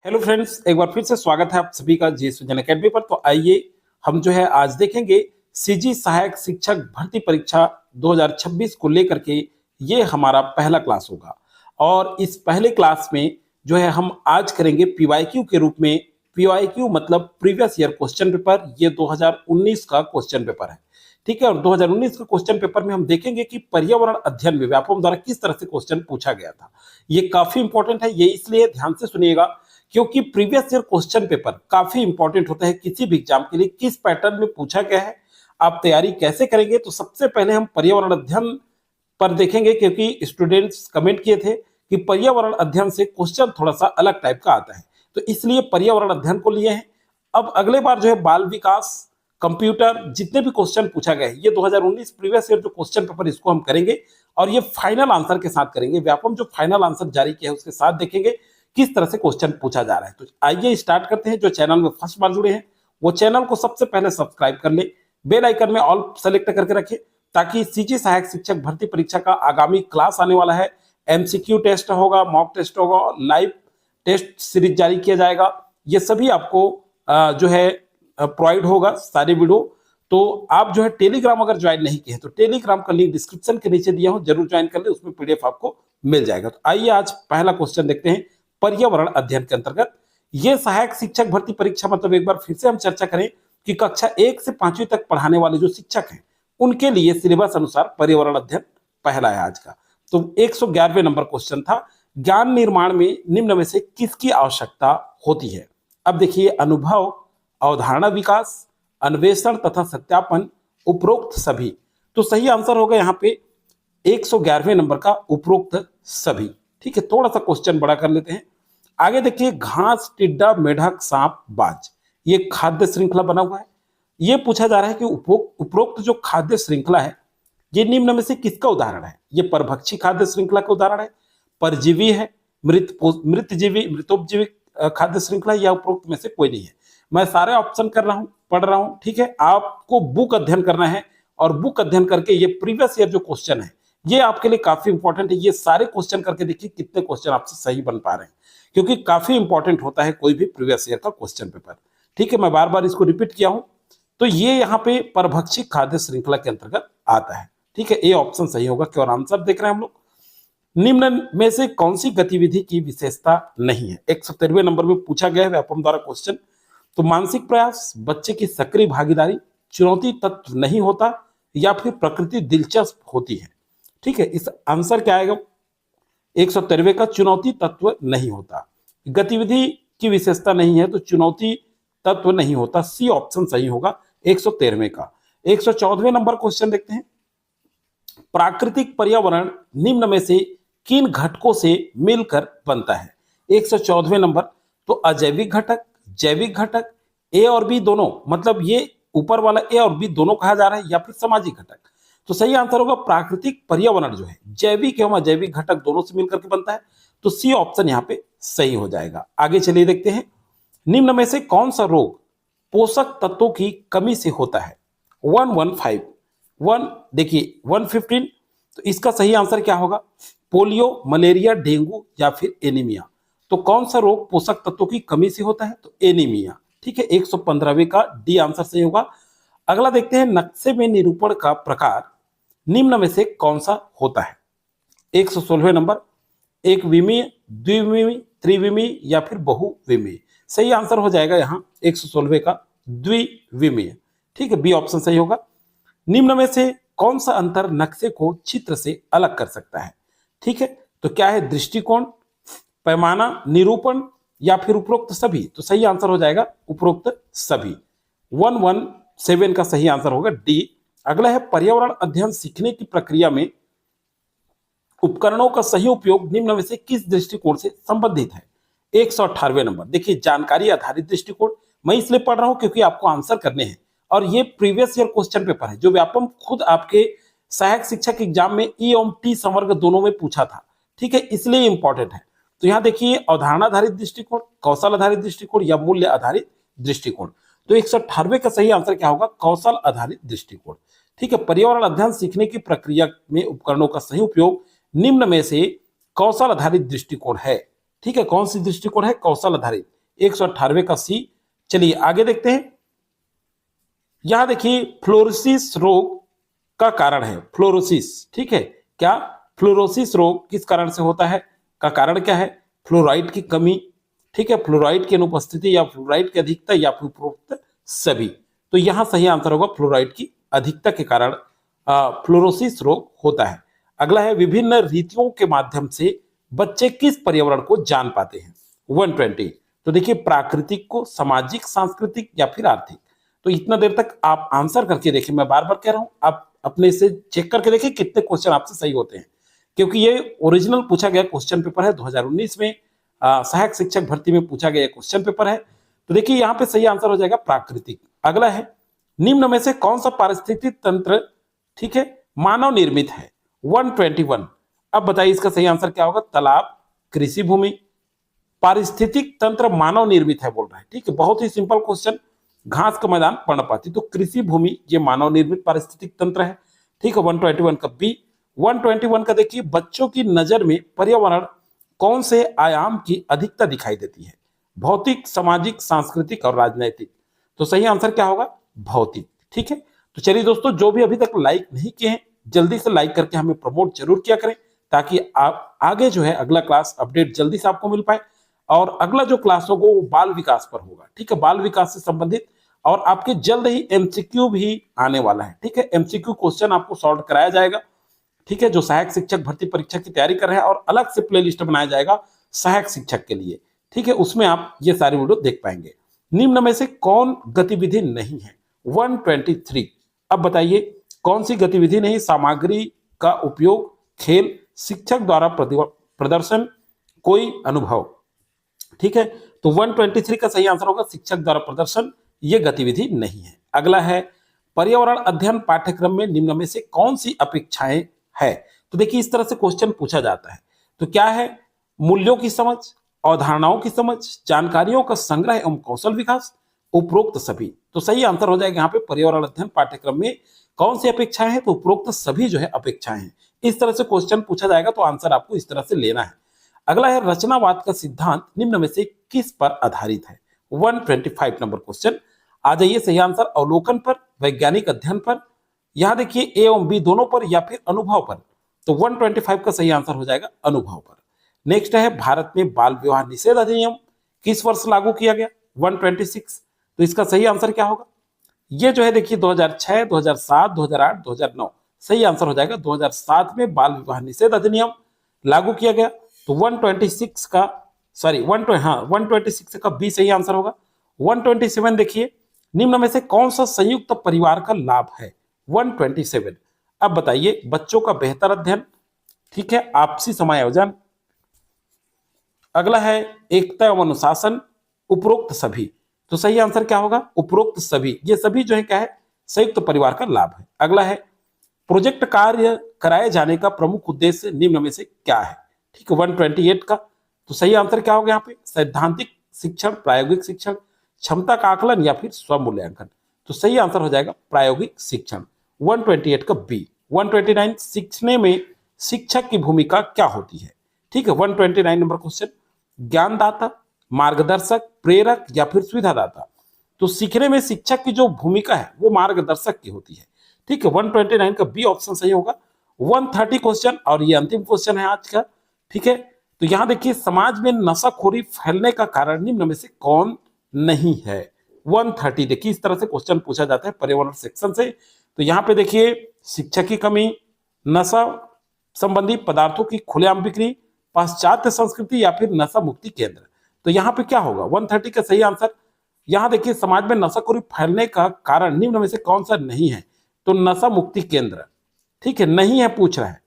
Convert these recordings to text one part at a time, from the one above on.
Hello friends, एक बार फिर से स्वागत है आप सभी का जी सुजन अकेडमी पर। तो आइए हम जो है आज देखेंगे सीजी सहायक शिक्षक भर्ती परीक्षा 2026 को लेकर के ये हमारा पहला क्लास होगा। और इस पहले क्लास में जो है हम आज करेंगे पीवाईक्यू के रूप में। पीवाईक्यू मतलब प्रीवियस ईयर क्वेश्चन पेपर, ये 2019 का क्वेश्चन पेपर है। ठीक है, और 2019 का क्वेश्चन पेपर में हम देखेंगे कि पर्यावरण अध्ययन में व्यापम द्वारा किस तरह से क्वेश्चन पूछा गया था। ये काफी इंपॉर्टेंट है, ये इसलिए ध्यान से सुनिएगा क्योंकि प्रीवियस ईयर क्वेश्चन पेपर काफी इंपॉर्टेंट होता है किसी भी एग्जाम के लिए। किस पैटर्न में पूछा गया है, आप तैयारी कैसे करेंगे। तो सबसे पहले हम पर्यावरण अध्ययन पर देखेंगे क्योंकि स्टूडेंट्स कमेंट किए थे कि पर्यावरण अध्ययन से क्वेश्चन थोड़ा सा अलग टाइप का आता है, तो इसलिए पर्यावरण अध्ययन को लिए हैं। अब अगले बार जो है बाल विकास, कंप्यूटर, जितने भी क्वेश्चन पूछा गया है ये 2019 प्रीवियस ईयर जो क्वेश्चन पेपर इसको हम करेंगे और ये फाइनल आंसर के साथ करेंगे। व्यापम जो फाइनल आंसर जारी किया है उसके साथ देखेंगे किस तरह से क्वेश्चन पूछा जा रहा है। तो आइए स्टार्ट करते हैं। जो चैनल में फर्स्ट बार जुड़े हैं वो चैनल को सबसे पहले सब्सक्राइब कर ले, बेल आइकन में ऑल सेलेक्ट करके रखें ताकि सीजी सहायक शिक्षक भर्ती परीक्षा का आगामी क्लास आने वाला है। एमसीक्यू टेस्ट होगा, मॉक टेस्ट होगा, लाइव टेस्ट सीरीज जारी किया जाएगा। ये सभी आपको जो है प्रोवाइड होगा सारे वीडियो। तो आप जो है टेलीग्राम अगर ज्वाइन नहीं किए तो टेलीग्राम का लिंक डिस्क्रिप्शन के नीचे दिया हूं, जरूर ज्वाइन कर ले, उसमें पीडीएफ आपको मिल जाएगा। तो आइए आज पहला क्वेश्चन देखते हैं। पर्यावरण अध्ययन के अंतर्गत ये सहायक शिक्षक भर्ती परीक्षा मतलब एक बार फिर से हम चर्चा करें कि कक्षा 1 से 5वीं तक पढ़ाने वाले जो शिक्षक हैं उनके लिए सिलेबस अनुसार पर्यावरण अध्ययन पहला है आज का। तो 111वें नंबर क्वेश्चन था, ज्ञान निर्माण में निम्न में से किसकी आवश्यकता होती है। अब देखिए, अनुभव, अवधारणा विकास, अन्वेषण तथा सत्यापन, उपरोक्त सभी। तो सही आंसर होगा यहाँ पे 111वें नंबर का उपरोक्त सभी। ठीक है, थोड़ा सा क्वेश्चन बड़ा कर लेते हैं। आगे देखिए, घास, टिड्डा, मेढक, सांप, बाज, ये खाद्य श्रृंखला बना हुआ है। ये पूछा जा रहा है कि उपरोक्त जो खाद्य श्रृंखला है ये निम्न में से किसका उदाहरण है। ये परभक्षी खाद्य श्रृंखला का उदाहरण है, परजीवी है, मृतोपजीवी खाद्य श्रृंखला, या उपरोक्त में से कोई नहीं है। मैं सारे ऑप्शन कर रहा हूं, पढ़ रहा हूं। ठीक है, आपको बुक अध्ययन करना है और बुक अध्ययन करके ये प्रीवियस ईयर जो क्वेश्चन है ये आपके लिए काफी इंपॉर्टेंट है। ये सारे क्वेश्चन करके देखिए कितने क्वेश्चन आपसे सही बन पा रहे हैं, क्योंकि काफी इंपॉर्टेंट होता है कोई भी प्रीवियस ईयर का क्वेश्चन पेपर। ठीक है, मैं बार बार इसको रिपीट किया हूं। तो ये यहाँ पे परभक्षी खाद्य श्रृंखला के अंतर्गत आता है। ठीक है, ए ऑप्शन सही होगा। क्या और आंसर देख रहे हैं हम लोग। निम्न में से कौन सी गतिविधि की विशेषता नहीं है। 113वें नंबर में पूछा गया है व्यापम द्वारा क्वेश्चन। तो मानसिक प्रयास, बच्चे की सक्रिय भागीदारी, चुनौती तत्व नहीं होता, या फिर प्रकृति दिलचस्प होती है। ठीक है, इस आंसर क्या आएगा 113वें का, चुनौती तत्व नहीं होता। गतिविधि की विशेषता नहीं है तो चुनौती तत्व नहीं होता, सी ऑप्शन सही होगा 113वें का। 114वें नंबर क्वेश्चन देखते हैं। प्राकृतिक पर्यावरण निम्न में से किन घटकों से मिलकर बनता है। 114वें नंबर, तो अजैविक घटक, जैविक घटक, ए और बी दोनों, मतलब ये ऊपर वाला ए और बी दोनों कहा जा रहा है, या फिर सामाजिक घटक। तो सही आंसर होगा प्राकृतिक पर्यावरण जो है जैविक एवं अजैविक घटक दोनों से मिलकर के बनता है। तो सी ऑप्शन यहाँ पे सही हो जाएगा। आगे चलिए देखते हैं, निम्न में से कौन सा रोग पोषक तत्वों की कमी से होता है। 115 देखिए 115, तो इसका सही आंसर क्या होगा, पोलियो, मलेरिया, डेंगू, या फिर एनीमिया। तो कौन सा रोग पोषक तत्वों की कमी से होता है, तो एनीमिया। ठीक है, 115वें का डी आंसर सही होगा। अगला देखते हैं, नक्शे में निरूपण का प्रकार निम्न में से कौन सा होता है। 116वें नंबर, एक विमीय, द्विविमीय, त्रिविमीय, या फिर बहुविमीय। सही आंसर हो जाएगा यहाँ 116वें का द्विविमीय। ठीक है, बी ऑप्शन सही होगा। निम्न में से कौन सा अंतर नक्शे को चित्र से अलग कर सकता है। ठीक है, तो क्या है, दृष्टिकोण, पैमाना, निरूपण, या फिर उपरोक्त सभी। तो सही आंसर हो जाएगा उपरोक्त सभी। 117 का सही आंसर होगा डी। अगला है, पर्यावरण अध्ययन सीखने की प्रक्रिया में उपकरणों का सही उपयोग निम्न में से किस दृष्टिकोण से संबंधित है। 118वें नंबर, देखिए जानकारी आधारित दृष्टिकोण। मैं इसलिए पढ़ रहा हूं क्योंकि आपको आंसर करने हैं और ये प्रीवियस ईयर क्वेश्चन पेपर है जो व्यापम खुद आपके सहायक शिक्षक एग्जाम में ई एवं टी संवर्ग दोनों में पूछा था। ठीक है, इसलिए इंपॉर्टेंट है। तो यहाँ देखिए, अवधारणा आधारित दृष्टिकोण, कौशल आधारित दृष्टिकोण, या मूल्य आधारित दृष्टिकोण। तो 118वें का सही आंसर क्या होगा, कौशल आधारित दृष्टिकोण। ठीक है, पर्यावरण अध्ययन सीखने की प्रक्रिया में उपकरणों का सही उपयोग निम्न में से कौशल आधारित दृष्टिकोण है। ठीक है, कौन सी दृष्टिकोण है? कौशल आधारित, 118वें का सी। चलिए आगे देखते हैं। यहां देखिए फ्लोरोसिस रोग का कारण है, फ्लोरोसिस, ठीक है, क्या फ्लोरोसिस रोग किस कारण से होता है, का कारण क्या है? फ्लोराइड की कमी, ठीक है, फ्लोराइड की अनुपस्थिति या फ्लोराइड की अधिकता या फिर उपरोक्त सभी। तो यहां सही आंसर होगा फ्लोराइड की अधिकता के कारण फ्लोरोसिस रोग होता है। अगला है विभिन्न रीतियों के माध्यम से बच्चे किस पर्यावरण को जान पाते हैं? 120। तो देखिए प्राकृतिक को, सामाजिक, सांस्कृतिक या फिर आर्थिक। तो इतना देर तक आप आंसर करके देखिए, मैं बार बार कह रहा हूं, आप अपने से चेक करके देखिए कितने क्वेश्चन आपसे सही होते हैं, क्योंकि ये ओरिजिनल पूछा गया क्वेश्चन पेपर है 2019 में, सहायक शिक्षक भर्ती में पूछा गया क्वेश्चन पेपर है। तो देखिए यहाँ पे सही आंसर हो जाएगा प्राकृतिक। अगला है निम्न में से कौन सा पारिस्थितिक तंत्र, ठीक है, मानव निर्मित है? 121। अब बताइए इसका सही आंसर क्या होगा? तालाब, कृषि भूमि। पारिस्थितिक तंत्र मानव निर्मित है बोल रहा है, ठीक है, बहुत ही सिंपल क्वेश्चन। घास का मैदान, पर्णपाती, तो कृषि भूमि ये मानव निर्मित पारिस्थितिक तंत्र है, ठीक है। 121 का बी। 121 का देखिए बच्चों की नजर में पर्यावरण कौन से आयाम की अधिकता दिखाई देती है? भौतिक, सामाजिक, सांस्कृतिक और राजनैतिक। तो सही आंसर क्या होगा? भौतिक, ठीक है। तो चलिए दोस्तों, जो भी अभी तक लाइक नहीं किए हैं जल्दी से लाइक करके हमें प्रमोट जरूर किया करें, ताकि आप आगे जो है अगला क्लास अपडेट जल्दी से आपको मिल पाए। और अगला जो क्लास होगा वो बाल विकास पर होगा, ठीक है, बाल विकास से संबंधित। और आपके जल्द ही एमसीक्यू भी आने वाला है, ठीक है, एमसीक्यू क्वेश्चन आपको सॉल्व कराया जाएगा, ठीक है, जो सहायक शिक्षक भर्ती परीक्षा की तैयारी कर रहे हैं, और अलग से प्लेलिस्ट बनाया जाएगा सहायक शिक्षक के लिए, ठीक है, उसमें आप ये सारी वीडियो देख पाएंगे। निम्न में से कौन गतिविधि नहीं है? 123। अब बताइए कौन सी गतिविधि नहीं? सामग्री का उपयोग, खेल, शिक्षक द्वारा प्रदर्शन, कोई अनुभव, ठीक है। तो 123 का सही आंसर होगा शिक्षक द्वारा प्रदर्शन, ये गतिविधि नहीं है। अगला है पर्यावरण अध्ययन पाठ्यक्रम में निम्न में से कौन सी अपेक्षाएं है? तो देखिए इस तरह से क्वेश्चन पूछा जाता है। तो क्या है? मूल्यों की समझ, अवधारणाओं की समझ, जानकारियों का संग्रह एवं कौशल विकास, उपरोक्त सभी। तो सही आंसर हो जाएगा यहाँ पे पर्यावरण अध्ययन पाठ्यक्रम में कौन सी अपेक्षाएं हैं? तो उपरोक्त सभी जो है अपेक्षाएं हैं। इस तरह से क्वेश्चन पूछा जाएगा तो आंसर आपको इस तरह से लेना है। अगला है रचनावाद का सिद्धांत निम्न में से किस पर आधारित है? 125 नंबर क्वेश्चन। आ जाइए सही आंसर अवलोकन पर, वैज्ञानिक अध्ययन पर, यहां देखिए ए एवं बी दोनों पर, या फिर अनुभव पर। तो 125 का सही आंसर हो जाएगा अनुभव पर। नेक्स्ट है भारत में बाल विवाह निषेध अधिनियम किस वर्ष लागू किया गया? 126। तो इसका सही आंसर क्या होगा? ये जो है देखिए 2006, 2007, 2008, 2009। सही आंसर हो जाएगा 2007 में बाल विवाह निषेध अधिनियम लागू किया गया। तो 126 का, सॉरी 126 का बी सही आंसर होगा। 127 देखिए निम्न में से कौन सा संयुक्त परिवार का लाभ है? 127। अब बताइए बच्चों का बेहतर अध्ययन, ठीक है, आपसी समायोजन। अगला है एकता एवं अनुशासन, उपरोक्त सभी। तो सही आंसर क्या होगा? उपरोक्त सभी। ये सभी जो है क्या है? संयुक्त परिवार का लाभ है। अगला है प्रोजेक्ट कार्य कराए जाने का प्रमुख उद्देश्य निम्न में से क्या है? ठीक है, 128 का। तो सही आंसर क्या होगा यहाँ पे? सैद्धांतिक शिक्षण, प्रायोगिक शिक्षण, क्षमता का आकलन या फिर स्वमूल्यांकन। तो सही आंसर हो जाएगा प्रायोगिक शिक्षण, 128 का बी। 129 सीखने में शिक्षक की भूमिका क्या होती है? ठीक है, 129 नंबर क्वेश्चन। ज्ञानदाता, मार्गदर्शक, प्रेरक या फिर सुविधादाता। तो सीखने में शिक्षक की जो भूमिका है वो मार्गदर्शक की होती है, ठीक है, 129 का बी ऑप्शन सही होगा। 130 क्वेश्चन और ये अंतिम क्वेश्चन है आज का, ठीक है। तो यहां देखिए समाज में नशाखोरी फैलने का कारण निम्न में से कौन नहीं है? 130 देखिए इस तरह से क्वेश्चन पूछा जाता है पर्यावरण सेक्शन से। तो यहाँ पे देखिए शिक्षा की कमी, नशा संबंधी पदार्थों की खुलेआम बिक्री, पाश्चात्य संस्कृति या फिर नशा मुक्ति केंद्र। तो यहाँ पे क्या होगा? 130 का सही आंसर। यहाँ देखिए समाज में नशाखोरी फैलने का कारण निम्न में से कौन सा नहीं है? तो नशा मुक्ति केंद्र, ठीक है, नहीं है पूछ रहा है,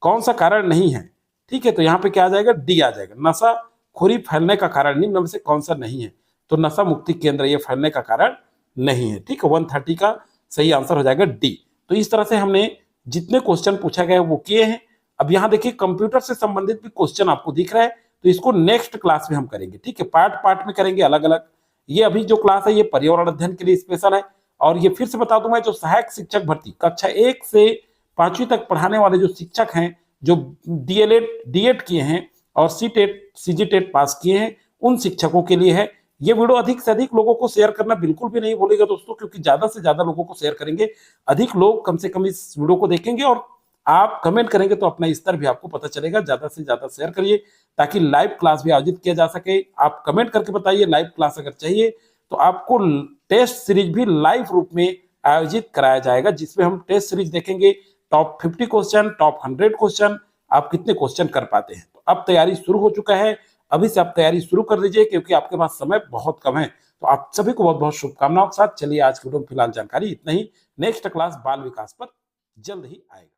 कौन सा कारण नहीं है, ठीक है। तो यहाँ पे क्या आ जाएगा? डी आ जाएगा। नशाखोरी फैलने का कारण निम्न में से कौन सा नहीं है? तो नशा मुक्ति केंद्र ये फैलने का कारण नहीं है, ठीक है, 130 का सही आंसर हो जाएगा डी। तो इस तरह से हमने जितने क्वेश्चन पूछा गया वो किए हैं। अब यहाँ देखिए कंप्यूटर से संबंधित भी क्वेश्चन आपको दिख रहा है, तो इसको नेक्स्ट क्लास में हम करेंगे, ठीक है, पार्ट पार्ट में करेंगे अलग अलग। ये अभी जो क्लास है ये पर्यावरण अध्ययन के लिए स्पेशल है। और ये फिर से बता दूं मैं, जो सहायक शिक्षक भर्ती कक्षा 1 से 5वीं तक पढ़ाने वाले जो शिक्षक हैं, जो डीएलएड डीएड किए हैं और CTET CG TET pass किए हैं उन शिक्षकों के लिए है। ये वीडियो अधिक से अधिक लोगों को शेयर करना बिल्कुल भी नहीं भूलिएगा दोस्तों, क्योंकि ज्यादा से ज्यादा लोगों को शेयर करेंगे, अधिक लोग कम से कम इस वीडियो को देखेंगे और आप कमेंट करेंगे तो अपना स्तर भी आपको पता चलेगा। ज्यादा से ज्यादा शेयर करिए ताकि लाइव क्लास भी आयोजित किया जा सके। आप कमेंट करके बताइए लाइव क्लास अगर चाहिए तो आपको टेस्ट सीरीज भी लाइव रूप में आयोजित कराया जाएगा, जिसमें हम टेस्ट सीरीज देखेंगे टॉप 50 क्वेश्चन, टॉप 100 क्वेश्चन, आप कितने क्वेश्चन कर पाते हैं। तो अब तैयारी शुरू हो चुका है, अभी से आप तैयारी शुरू कर दीजिए क्योंकि आपके पास समय बहुत कम है। तो आप सभी को बहुत बहुत शुभकामनाओं के साथ चलिए आज की वीडियो में फिलहाल जानकारी इतना ही। नेक्स्ट क्लास बाल विकास पर जल्द ही आएगा।